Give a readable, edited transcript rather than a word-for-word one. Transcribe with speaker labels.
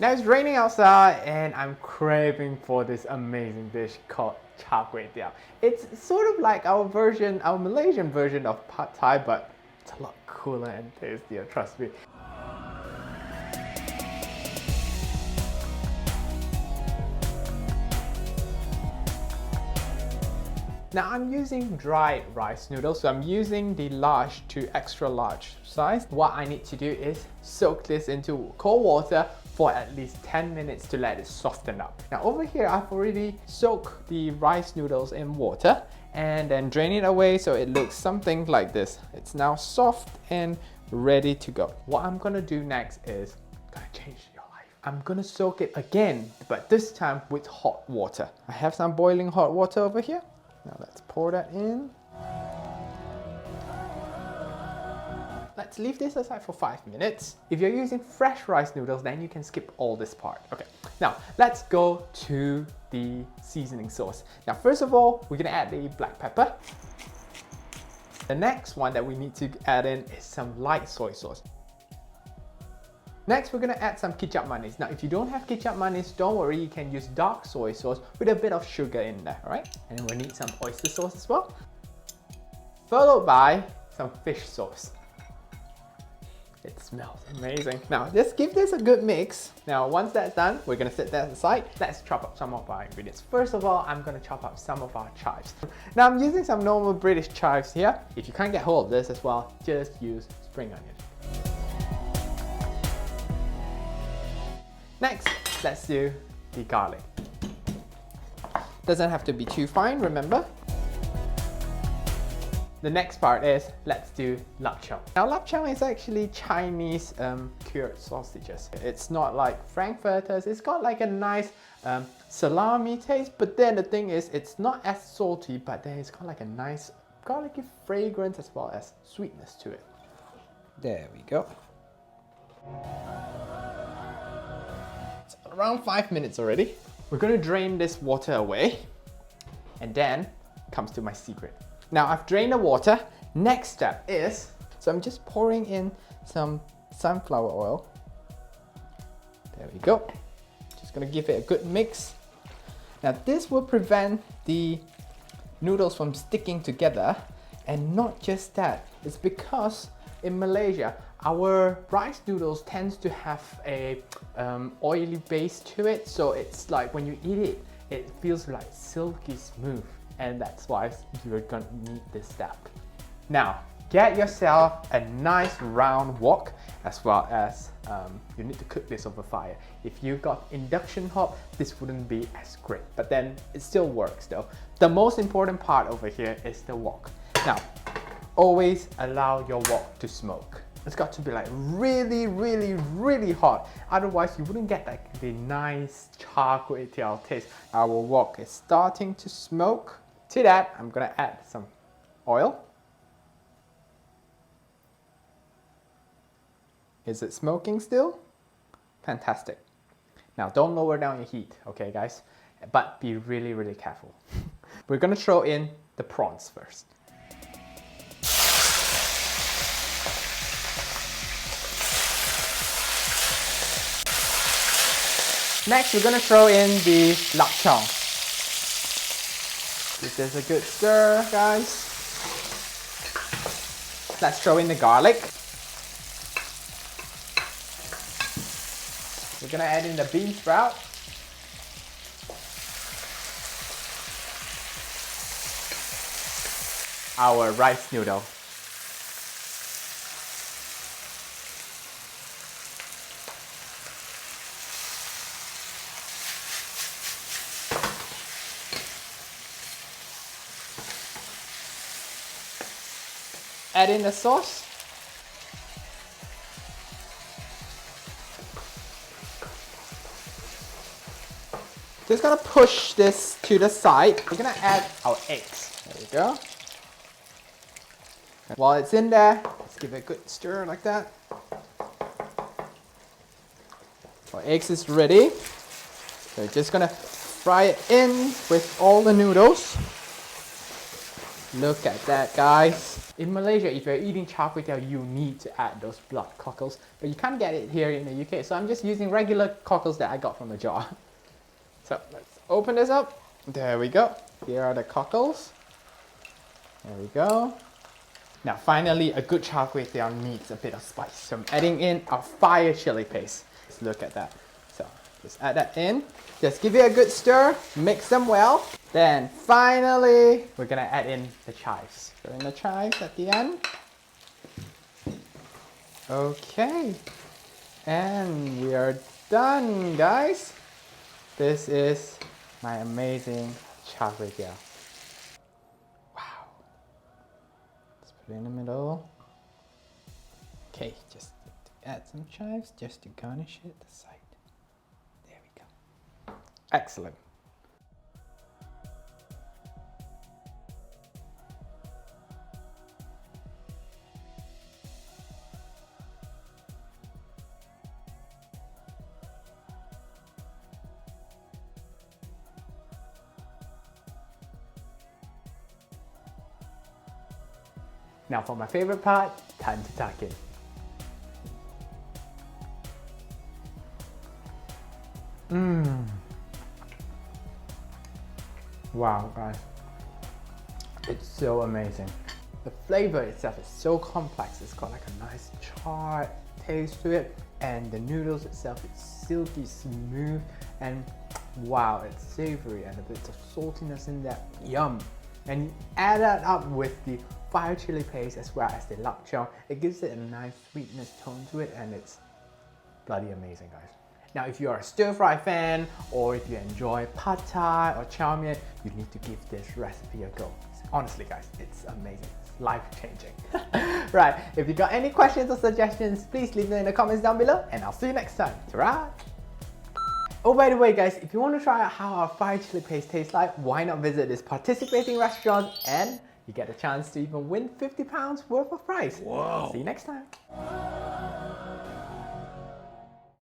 Speaker 1: Now it's raining outside and I'm craving for this amazing dish called Char Koay Teow. It's sort of like our version, our Malaysian version of pad thai, but it's a lot cooler and tastier, trust me. Now I'm using dried rice noodles, so I'm using the large to extra large size. What I need to do is soak this into cold water for at least 10 minutes to let it soften up. Now over here, I've already soaked the rice noodles in water and then drain it away so it looks something like this. It's now soft and ready to go. What I'm gonna do next is gonna change your life. I'm gonna soak it again, but this time with hot water. I have some boiling hot water over here. Now let's pour that in. Let's leave this aside for 5 minutes. If you're using fresh rice noodles, then you can skip all this part. Okay, now let's go to the seasoning sauce. Now first of all, we're gonna add the black pepper. The next one that we need to add in is some light soy sauce. Next, we're gonna add some kicap manis. Now, if you don't have kicap manis, don't worry, you can use dark soy sauce with a bit of sugar in there, right? And then we'll need some oyster sauce as well, followed by some fish sauce. It smells amazing. Now, let's give this a good mix. Now, once that's done, we're gonna set that aside. Let's chop up some of our ingredients. First of all, I'm gonna chop up some of our chives. Now, I'm using some normal British chives here. If you can't get hold of this as well, just use spring onion. Next, let's do the garlic. Doesn't have to be too fine, remember? The next part is, let's do lapchang. Now lapchang is actually Chinese cured sausages. It's not like frankfurters, it's got like a nice salami taste, but then the thing is, it's not as salty, but then it's got like a nice garlicky fragrance as well as sweetness to it. There we go. Around 5 minutes already. We're gonna drain this water away, and then comes to my secret. Now I've drained the water. Next step is, so I'm just pouring in some sunflower oil. There we go. Just gonna give it a good mix. Now this will prevent the noodles from sticking together, and not just that, it's because in Malaysia, our rice noodles tends to have a oily base to it, so it's like when you eat it, it feels like silky smooth, and that's why you're gonna need this step. Now, get yourself a nice round wok, as well as you need to cook this over fire. If you got induction hob, this wouldn't be as great, but then it still works though. The most important part over here is the wok. Now, always allow your wok to smoke. It's got to be like really, really, really hot. Otherwise, you wouldn't get like the nice Char Koay Teow taste. Our wok is starting to smoke. To that, I'm gonna add some oil. Is it smoking still? Fantastic. Now, don't lower down your heat, okay guys? But be really, really careful. We're gonna throw in the prawns first. Next, we're gonna throw in the lapchang. Give this a good stir, guys. Let's throw in the garlic. We're gonna add in the bean sprout. Our rice noodle. Add in the sauce. Just gonna push this to the side. We're gonna add our eggs. There we go. While it's in there, let's give it a good stir like that. Our eggs is ready. So we're just gonna fry it in with all the noodles. Look at that, guys. In Malaysia, if you're eating char kway teow, you need to add those blood cockles, but you can't get it here in the UK, so I'm just using regular cockles that I got from the jar. So let's open this up. There we go. Here are the cockles. There we go. Now finally, a good char kway teow needs a bit of spice, so I'm adding in our fire chili paste. Let's look at that. So just add that in. Just give it a good stir, mix them well. Then finally, we're gonna add in the chives. Throw in the chives at the end. Okay. And we are done, guys. This is my amazing char kway teow. Wow. Let's put it in the middle. Okay, just add some chives just to garnish it the side. There we go. Excellent. Now for my favorite part, time to tuck in. Wow, guys. It's so amazing. The flavor itself is so complex. It's got like a nice charred taste to it, and the noodles itself is silky smooth, and wow, it's savory and a bit of saltiness in there. Yum! And you add that up with the fire chili paste as well as the lap chow, it gives it a nice sweetness tone to it, and it's bloody amazing, guys. Now if you are a stir-fry fan, or if you enjoy pad thai or chow mein, you need to give this recipe a go. Honestly guys, it's amazing. It's life-changing. Right, if you got any questions or suggestions, please leave them in the comments down below, and I'll see you next time. Ta-ra! Oh, by the way guys, if you want to try out how our fire chili paste tastes like, why not visit this participating restaurant, and you get a chance to even win £50 worth of prize. Whoa. See you next time.